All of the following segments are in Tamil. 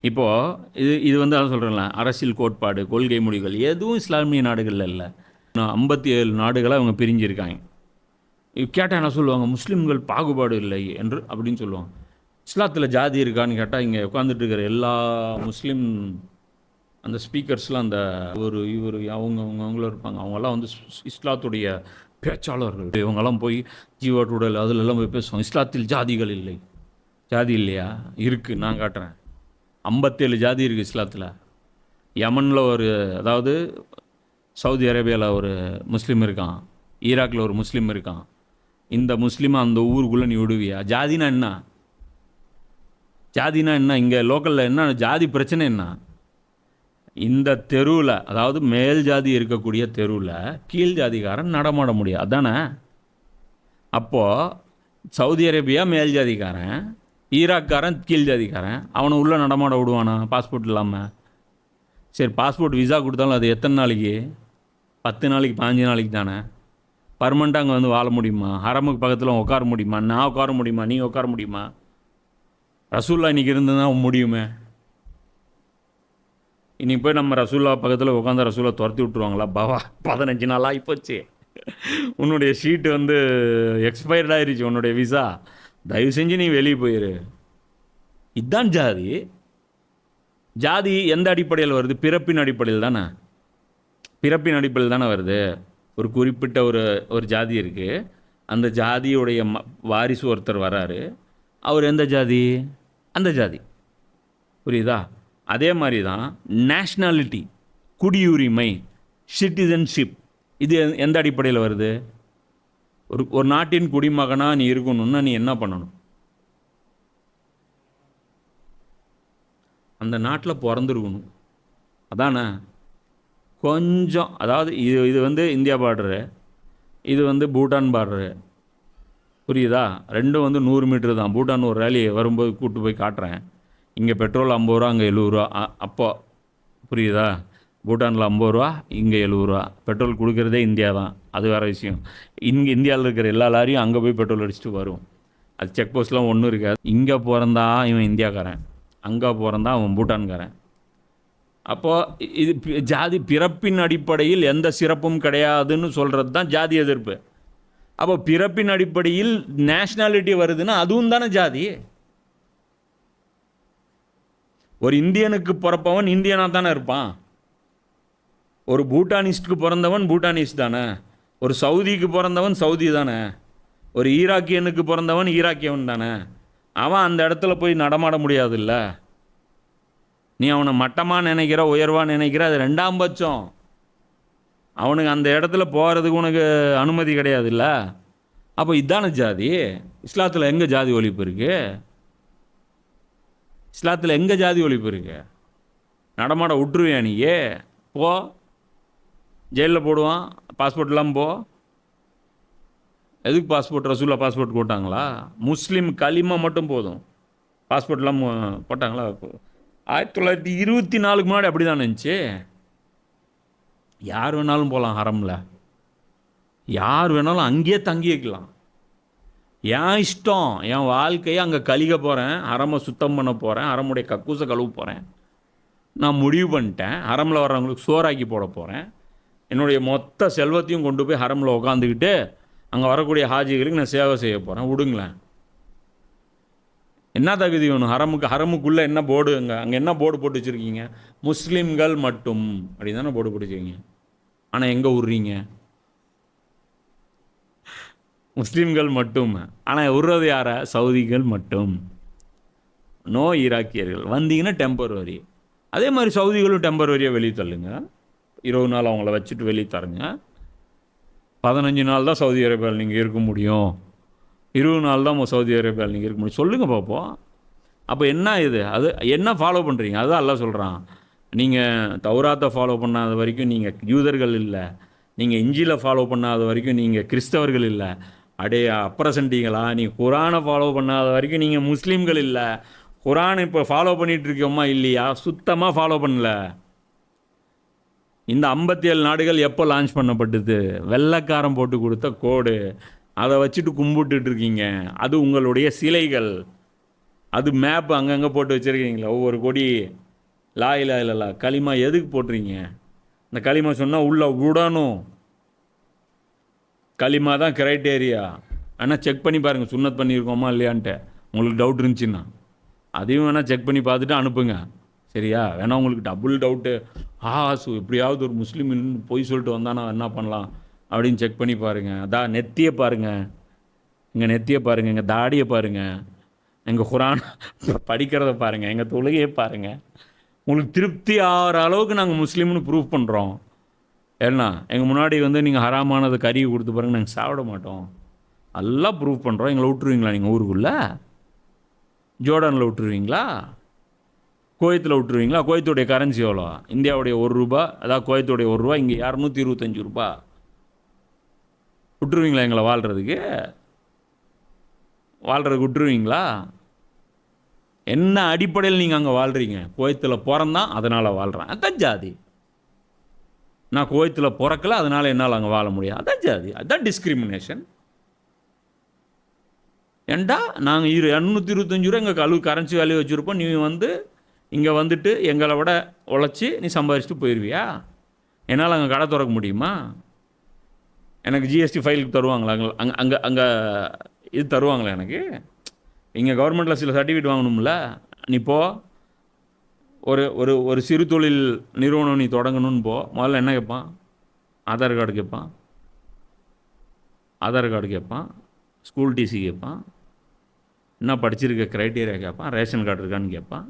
இப்போது இது வந்து அதான் சொல்கிறேன்ல, அரசியல் கோட்பாடு, கொள்கை முடிவுகள் எதுவும் இஸ்லாமிய நாடுகளில் இல்லை. 57 நாடுகளை அவங்க பிரிஞ்சிருக்காங்க. கேட்டால் என்ன சொல்லுவாங்க, முஸ்லீம்கள் பாகுபாடு இல்லை என்று அப்படின்னு சொல்லுவாங்க. இஸ்லாத்தில் ஜாதி இருக்கான்னு கேட்டால் இங்கே உட்காந்துட்டு இருக்கிற எல்லா முஸ்லீம் அந்த ஸ்பீக்கர்ஸ்லாம் அந்த இவர் அவங்களும் இருப்பாங்க. அவங்கெல்லாம் வந்து இஸ்லாத்துடைய பேச்சாளர்கள். இவங்கெல்லாம் போய் ஜீவா டுடல் அதிலெல்லாம் போய் பேசுவாங்க. இஸ்லாத்தில் ஜாதிகள் இல்லை. ஜாதி இல்லையா? இருக்குது, நான் காட்டுறேன். 57 ஜாதி இருக்குது இஸ்லாத்தில். யமனில் அதாவது சவுதி அரேபியாவில் ஒரு முஸ்லீம் இருக்கான், ஈராக்கில் ஒரு முஸ்லீம் இருக்கான். இந்த முஸ்லீமை அந்த ஊருக்குள்ளே நீ விடுவியா? ஜாதினா என்ன? ஜாதினா என்ன? இங்கே லோக்கலில் என்ன ஜாதி பிரச்சனை என்ன? இந்த தெருவில், அதாவது மேல் ஜாதி இருக்கக்கூடிய தெருவில் கீழ் ஜாதிக்காரன் நடமாட முடியாது, அதானே? அப்போது சவுதி அரேபியா மேல் ஜாதிக்காரன், ஈராக்காரன் கீழ் ஜாதிக்காரன், அவனை உள்ளே நடமாட விடுவானா பாஸ்போர்ட் இல்லாமல்? சரி, பாஸ்போர்ட் விசா கொடுத்தாலும் அது எத்தனை நாளைக்கு? 10 நாளைக்கு 15 நாளைக்கு தானே. பர்மனெண்ட்டாக அங்கே வந்து வாழ முடியுமா? ஹரமுக்கு பக்கத்தில் உட்கார முடியுமா? நான் உட்கார முடியுமா? நீ உட்கார முடியுமா? ரசூல்லா இன்றைக்கி இருந்ததுன்னா முடியுமே. இன்றைக்கி போய் நம்ம ரசூல்லா பக்கத்தில் உட்காந்து ரசூல்லா துரத்தி விட்ருவாங்களா? 15 நாள் ஆகிப்போச்சு, உன்னுடைய ஷீட்டு வந்து எக்ஸ்பயர்ட் ஆகிருச்சு, உன்னுடைய விசா, தயவு செஞ்சு நீ வெளியே போயிரு. இதுதான் ஜாதி. ஜாதி எந்த அடிப்படையில் வருது? பிறப்பின் அடிப்படையில் தானே. பிறப்பின் அடிப்படையில் தானே வருது. ஒரு குறிப்பிட்ட ஒரு ஜாதி இருக்குது, அந்த ஜாதியுடைய வாரிசு ஒருத்தர் வராரு, அவர் எந்த ஜாதி? அந்த ஜாதி. புரியுதா? அதே மாதிரி தான் நேஷ்னாலிட்டி, குடியுரிமை, சிட்டிசன்ஷிப், இது எந்த அடிப்படையில் வருது? ஒரு நாட்டின் குடிமகனாக நீ இருக்கணும்னா நீ என்ன பண்ணணும்? அந்த நாட்டில் பிறந்திருக்கணும், அதானே? கொஞ்சம், அதாவது இது வந்து இந்தியா பார்டரு, இது வந்து பூட்டான் பார்டரு. புரியுதா? ரெண்டும் வந்து 100 மீட்டர் தான். பூட்டான் ஒரு ரேலி வரும்போது கூப்பிட்டு போய் காட்டுறேன். இங்கே பெட்ரோல் 50 ரூபா, அங்கே 70 ரூபா. அப்போ புரியுதா? பூட்டானில் 50 ரூபா, இங்கே 70 ரூபா. பெட்ரோல் கொடுக்குறதே இந்தியா தான், அது வேறு விஷயம். இங்கே இந்தியாவில் இருக்கிற எல்லா லாரியும் அங்கே போய் பெட்ரோல் அடிச்சுட்டு வரும். அது செக் போஸ்ட்லாம் ஒன்றும் இருக்காது. இங்கே பிறந்தா இவன் இந்தியாக்காரன், அங்கே பிறந்தா அவன் பூட்டான்காரன். அப்போது இது ஜாதி பிறப்பின் அடிப்படையில் எந்த சிறப்பும் கிடையாதுன்னு சொல்கிறது தான் ஜாதி எதிர்ப்பு. அப்போ பிறப்பின் அடிப்படையில் நேஷ்னாலிட்டி வருதுன்னா அதுவும் தானே ஜாதி. ஒரு இந்தியனுக்கு பிறப்பவன் இந்தியனாக தானே இருப்பான். ஒரு பூட்டானிஸ்டுக்கு பிறந்தவன் பூட்டானிஸ்ட் தானே. ஒரு சவுதிக்கு பிறந்தவன் சவுதி தானே. ஒரு ஈராக்கியனுக்கு பிறந்தவன் ஈராக்கியவன் தானே. அவன் அந்த இடத்துல போய் நடமாட முடியாதுல்ல. நீ அவனை மட்டமாக நினைக்கிற, உயர்வாக நினைக்கிற, அது 2ஆம் பட்சம். அவனுக்கு அந்த இடத்துல போகிறதுக்கு உனக்கு அனுமதி கிடையாதுல்ல. அப்போ இதான ஜாதி. இஸ்லாத்தில் எங்கே ஜாதி ஒழிப்பு இருக்குது? இஸ்லாத்தில் எங்கே ஜாதி ஒழிப்பு இருக்கு? நடமாட விட்டுருவியா நீயே? போ, ஜெயிலில் போடுவான். பாஸ்போர்ட் இல்லாமல் போ. எதுக்கு பாஸ்போர்ட்? ரசூல்லா பாஸ்போர்ட் போட்டாங்களா? முஸ்லீம் களிமா மட்டும் போதும், பாஸ்போர்ட் இல்லாமல் போட்டாங்களா? 1924 முன்னாடி அப்படி தான் இருந்துச்சு. யார் வேணாலும் போகலாம் ஹரமில், யார் வேணாலும் அங்கேயே தங்கி வைக்கலாம். என் இஷ்டம், என் வாழ்க்கையை அங்கே கழிக்க போகிறேன், ஹரமை சுத்தம் பண்ண போகிறேன், ஹரமுடைய கக்கூசை கழுவ போகிறேன், நான் முடிவு பண்ணிட்டேன். ஹரமில் வர்றவங்களுக்கு சோறாக்கி போட போகிறேன். என்னுடைய மொத்த செல்வத்தையும் கொண்டு போய் ஹரமில் உட்காந்துக்கிட்டு அங்கே வரக்கூடிய ஹாஜிகளுக்கு நான் சேவை செய்ய போகிறேன், விடுங்களேன். என்ன தகுதி வேணும்? ஹரமுக்குள்ளே என்ன போர்டு? அங்கே என்ன போர்டு போட்டு வச்சுருக்கீங்க? முஸ்லீம்கள் மட்டும் அப்படி தானே போர்டு போட்டு வச்சுருக்கீங்க. ஆனால் எங்கே விட்றீங்க? முஸ்லீம்கள் மட்டும். ஆனால் விட்றது யாரை? சவுதிகள் மட்டும். நோ ஈராக்கியர்கள். வந்தீங்கன்னா டெம்பரவரி. அதே மாதிரி சவுதிகளும் டெம்பரவரியாக வெளியே தள்ளுங்க. 20 நாள் அவங்கள வச்சுட்டு வெளியே தருங்க. 15 நாள் தான் சவுதி அரேபியாவில் நீங்கள் இருக்க முடியும், 20 நாள் தான் சவுதி அரேபியாவில் நீங்கள் இருக்க முடியும். சொல்லுங்கள் பார்ப்போம். அப்போ என்ன இது? அது என்ன ஃபாலோ பண்ணுறீங்க? அதுதான் எல்லாம் சொல்கிறான். நீங்கள் தௌராத்தை ஃபாலோ பண்ணாத வரைக்கும் நீங்கள் யூதர்கள் இல்லை, நீங்கள் இஞ்சியில் ஃபாலோ பண்ணாத வரைக்கும் நீங்கள் கிறிஸ்தவர்கள் இல்லை. அடே அப்ரசன்ட்டிங்களா? நீ குரானை ஃபாலோ பண்ணாத வரைக்கும் நீங்கள் முஸ்லீம்கள் இல்லை. குரான் இப்போ ஃபாலோ பண்ணிகிட்ருக்கோமா இல்லையா? சுத்தமாக ஃபாலோ பண்ணல. இந்த 57 நாடுகள் எப்போ லான்ச் பண்ணப்பட்டது? வெள்ளைக்காரன் போட்டு கொடுத்த கோடு. அதை வச்சுட்டு கும்பிட்டுட்டு இருக்கீங்க. அது உங்களுடைய சிலைகள். அது மேப் அங்கங்கே போட்டு வச்சுருக்கீங்களா ஒவ்வொரு கொடி? லா இலா இல்லலா களிமா எதுக்கு போட்டுறீங்க? இந்த களிமா சொன்னால் உள்ளே விடணும். களிமா தான் கிரைட்டேரியா. ஆனால் செக் பண்ணி பாருங்கள் சுன்னத் பண்ணியிருக்கோமா இல்லையான்ட்டு. உங்களுக்கு டவுட் இருந்துச்சுன்னா அதையும் வேணால் செக் பண்ணி பார்த்துட்டு அனுப்புங்க. சரியா? வேணா உங்களுக்கு டபுள் டவுட்டு, எப்படியாவது ஒரு முஸ்லீம் பொய் சொல்லிட்டு வந்தானா என்ன பண்ணலாம் அப்படின்னு செக் பண்ணி பாருங்கள். அதான் நெத்தியை பாருங்கள், எங்கள் நெத்தியை பாருங்கள், எங்கள் தாடியை பாருங்கள், எங்கள் குரான் படிக்கிறத பாருங்கள், எங்கள் தொழுகையை பாருங்கள். உங்களுக்கு திருப்தி ஆகிற அளவுக்கு நாங்கள் முஸ்லீம்னு ப்ரூவ் பண்ணுறோம். ஏன்னா எங்கள் முன்னாடி நீங்கள் ஹராமானது கறியை கொடுத்து பாருங்கள், நாங்கள் சாப்பிட மாட்டோம். எல்லாம் ப்ரூவ் பண்ணுறோம். எங்களை விட்டுருவீங்களா நீங்கள் ஊருக்குள்ளே? ஜோர்டானில் விட்டுருவீங்களா? குவைத்தில் விட்டுருவீங்களா? குவைத்துடைய கரன்சி எவ்வளோ? இந்தியாவுடைய ₹1, அதாவது குவைத்துடைய ₹1 இங்கே 225 விட்டுருவீங்களா எங்களை வாழ்கிறதுக்கு விட்டுருவீங்களா? என்ன அடிப்படையில் நீங்கள் அங்கே வாழ்கிறீங்க? குவைத்தில் பிறந்தான் அதனால் வாழ்கிறேன், அதான் ஜாதி. நான் குவைத்தில் பிறக்கல அதனால் என்னால் அங்கே வாழ முடியாது, அதான் ஜாதி, அதான் டிஸ்கிரிமினேஷன். ஏண்டா நாங்கள் ₹225 எங்கள் கரன்சி வேல்யூ வச்சுருப்போம், நீ இங்கே வந்துட்டு எங்களை விட உழைச்சி நீ சம்பாதிச்சுட்டு போயிடுவியா? என்னால் அங்கே கடை திறக்க முடியுமா? எனக்கு ஜிஎஸ்டி ஃபைலுக்கு தருவாங்களா? அங்கே அங்கே அங்கே இது தருவாங்களா எனக்கு? இங்கே கவர்மெண்ட்டில் சில சர்டிஃபிகேட் வாங்கணும்ல. நீ போ, ஒரு ஒரு ஒரு சிறு தொழில் நிறுவனம் நீ தொடங்கணும்னு போ. முதல்ல என்ன கேட்பான்? ஆதார் கார்டு கேட்பான், ஸ்கூல் டிசி கேட்பான், என்ன படிச்சிருக்க க்ரைட்டீரியா கேட்பான், ரேஷன் கார்டு இருக்கான்னு கேட்பான்.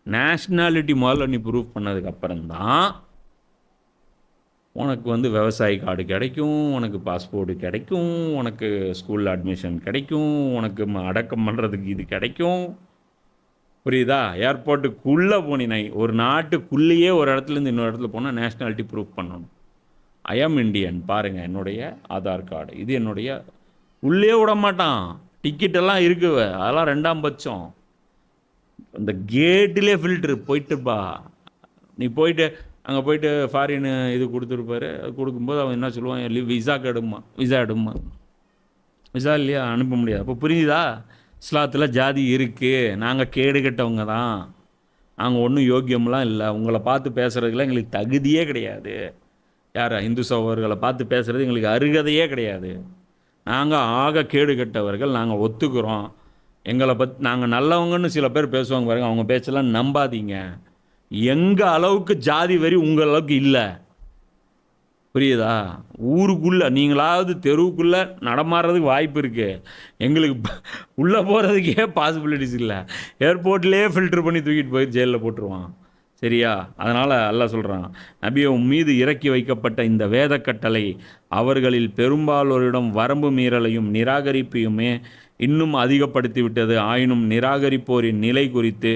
நேஷ்னாலிட்டி முதல்ல நீ ப்ரூவ் பண்ணதுக்கப்புறம்தான் உனக்கு விவசாய கார்டு கிடைக்கும், உனக்கு பாஸ்போர்ட்டு கிடைக்கும், உனக்கு ஸ்கூலில் அட்மிஷன் கிடைக்கும், உனக்கு அடக்கம் பண்ணுறதுக்கு இது கிடைக்கும். புரியுதா? ஏர்போர்ட்டுக்குள்ளே போனீங்க, ஒரு நாட்டுக்குள்ளேயே ஒரு இடத்துலேருந்து இன்னொரு இடத்துல போனால் நேஷ்னாலிட்டி ப்ரூவ் பண்ணணும். ஐ ஆம் இண்டியன் பாருங்கள், என்னுடைய ஆதார் கார்டு இது, என்னுடைய உள்ளே விட மாட்டான். டிக்கெட்டெல்லாம் இருக்குது, அதெல்லாம் 2ஆம் பட்சம். அந்த கேட்டிலே ஃபில்ட்ரு போயிட்டுப்பா. நீ போயிட்டு அங்கே போயிட்டு ஃபாரின் இது கொடுத்துருப்பாரு, அது கொடுக்கும்போது அவன் என்ன சொல்லுவான்? விசா எடுமா, விசா இல்லையா அனுப்ப முடியாது. அப்போ புரியுதா? இஸ்லாத்தில் ஜாதி இருக்குது. நாங்கள் கேடு கெட்டவங்க தான், நாங்கள் ஒன்றும் யோக்கியம்லாம் இல்லை. உங்களை பார்த்து பேசுகிறதுக்குலாம் எங்களுக்கு தகுதியே கிடையாது. யார்? இந்து சகோதரர்களை பார்த்து பேசுகிறது எங்களுக்கு அருகதையே கிடையாது. நாங்கள் ஆக கேடு கெட்டவர்கள், நாங்கள் ஒத்துக்கிறோம். எங்களை நாங்கள் நல்லவங்கன்னு சில பேர் பேசுவாங்க பாருங்க, அவங்க பேச்செல்லாம் நம்பாதீங்க. எங்கள் அளவுக்கு ஜாதி வரி உங்கள் அளவுக்கு இல்லை. புரியுதா? ஊருக்குள்ளே நீங்களாவது தெருவுக்குள்ளே நடமாடுறதுக்கு வாய்ப்பு இருக்குது, எங்களுக்கு உள்ளே போகிறதுக்கே பாசிபிலிட்டிஸ் இல்லை. ஏர்போர்ட்லேயே ஃபில்டர் பண்ணி தூக்கிட்டு போய் ஜெயிலில் போட்டுருவான். சரியா? அதனால் அல்லாஹ் சொல்கிறான், நபியே மீது இறக்கி வைக்கப்பட்ட இந்த வேத கட்டளை அவர்களில் பெரும்பாலோரிடம் வரம்பு மீறலையும் நிராகரிப்பையுமே இன்னும் அதிகப்படுத்தி விட்டது. ஆயினும் நிராகரிப்போரின் நிலை குறித்து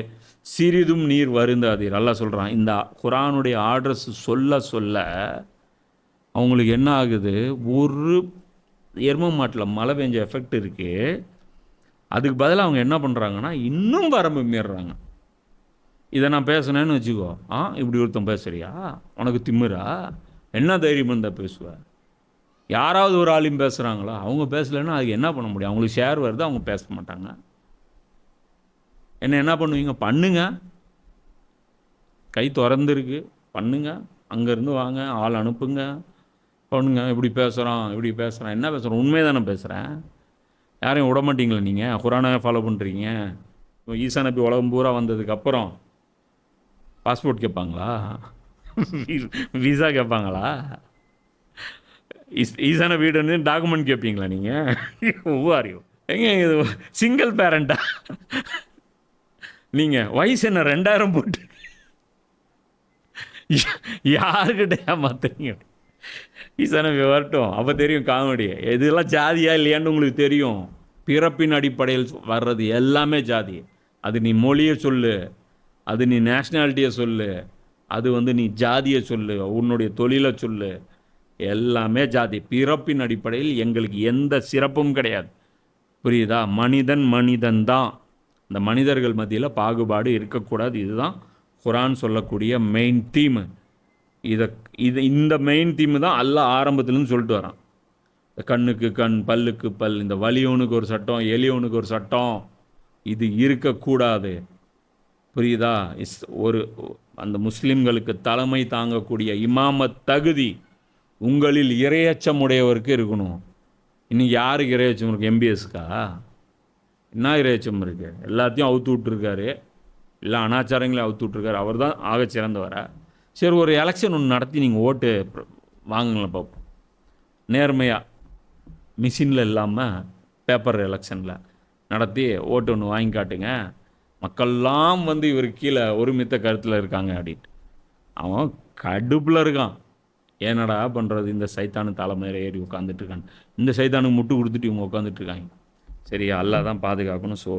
சிறிதும் நீர் வருந்தாதீர். அல்லாஹ் சொல்கிறான், இந்த குரானுடைய ஆர்டர்ஸ் சொல்ல சொல்ல அவங்களுக்கு என்ன ஆகுது? ஒரு எரும மாட்டில் மழை பெஞ்ச எஃபெக்ட் இருக்குது. அதுக்கு பதிலாக அவங்க என்ன பண்ணுறாங்கன்னா இன்னும் வரம்பு மீறுறாங்க. இதை நான் பேசுனேன்னு வச்சுக்கோ, இப்படி ஒருத்தன் பேசுறியா? உனக்கு திமிரா? என்ன தைரியம் இருந்தால் பேசுவேன்? யாராவது ஒரு ஆளையும் பேசுகிறாங்களா? அவங்க பேசலைன்னா அதுக்கு என்ன பண்ண முடியும்? அவங்களுக்கு ஷேர் வருது, அவங்க பேச மாட்டாங்க. என்ன பண்ணுவீங்க? பண்ணுங்க, கை திறந்துருக்கு, பண்ணுங்க. அங்கேருந்து வாங்க, ஆள் அனுப்புங்க, பண்ணுங்க. இப்படி பேசுகிறான் என்ன பேசுகிறோம்? உண்மையை தானே பேசுகிறேன். யாரையும் விட மாட்டீங்களா? நீங்கள் குரானை ஃபாலோ பண்ணுறீங்க. இப்போ ஈசா நபி உலகம் பூரா வந்ததுக்கப்புறம் பாஸ்போர்ட் கேட்பாங்களா? விசா கேட்பாங்களா? ஈசான வீடு வந்து டாக்குமெண்ட் கேட்பீங்களா நீங்கள்? ஒவ்வாரியும் எங்கே இது சிங்கிள் பேரண்டா? நீங்கள் வயசு என்ன 2000 போட்டு யாருக்கிட்ட ஏமாத்துறீங்க? ஈசான வரட்டும், அப்போ தெரியும் காமெடி. இதெல்லாம் ஜாதியா இல்லையான்னு உங்களுக்கு தெரியும். பிறப்பின் அடிப்படையில் வர்றது எல்லாமே ஜாதி. அது நீ மொழியை சொல்லு, அது நீ நேஷ்னாலிட்டியை சொல்லு, அது நீ ஜாதியை சொல்லு, உன்னுடைய தொழிலை சொல்லு, எல்லாமே ஜாதி. பிறப்பின் அடிப்படையில் எங்களுக்கு எந்த சிறப்பும் கிடையாது. புரியுதா? மனிதன் தான். இந்த மனிதர்கள் மத்தியில் பாகுபாடு இருக்கக்கூடாது. இதுதான் குரான் சொல்லக்கூடிய மெயின் தீம். இந்த மெயின் தீம் தான் அல்லாஹ் ஆரம்பத்துலேருந்து சொல்லிட்டு வரான். கண்ணுக்கு கண், பல்லுக்கு பல், இந்த வலியவனுக்கு ஒரு சட்டம், எளியவனுக்கு ஒரு சட்டம், இது இருக்கக்கூடாது. புரியுதா? ஒரு அந்த முஸ்லிம்களுக்கு தலைமை தாங்கக்கூடிய இமாமத் தகுதி உங்களில் இரையச்சம் உடையவருக்கு இருக்கணும். இன்னைக்கு யாருக்கு இரையச்சம் இருக்குது? எம்பிஎஸ்க்கா? என்ன இரையச்சம் இருக்குது? எல்லாத்தையும் அவுத்து விட்டுருக்காரு, எல்லா அனாச்சாரங்களையும் அவுத்து விட்டுருக்காரு. அவர் தான் ஆக சிறந்தவரா? சரி, ஒரு எலெக்ஷன் ஒன்று நடத்தி நீங்கள் ஓட்டு வாங்குங்களேன் பார்ப்போம். நேர்மையாக, மிஷினில் இல்லாமல் பேப்பர் எலெக்ஷனில் நடத்தி ஓட்டு ஒன்று வாங்கி காட்டுங்க. மக்கள்லாம் வந்து இவருக்கு கீழே ஒருமித்த கருத்தில் இருக்காங்க அப்படின்ட்டு. அவன் கடுப்பில் இருக்கான். ஏன்னடா பண்ணுறது, இந்த சைத்தானு தலைமையில் ஏறி உட்காந்துட்டு இருக்காங்க. இந்த சைத்தானுக்கு முட்டு கொடுத்துட்டு இவங்க உட்காந்துட்டு இருக்காங்க. சரியா? அல்லாஹ் தான் பாதுகாக்கணும். ஸோ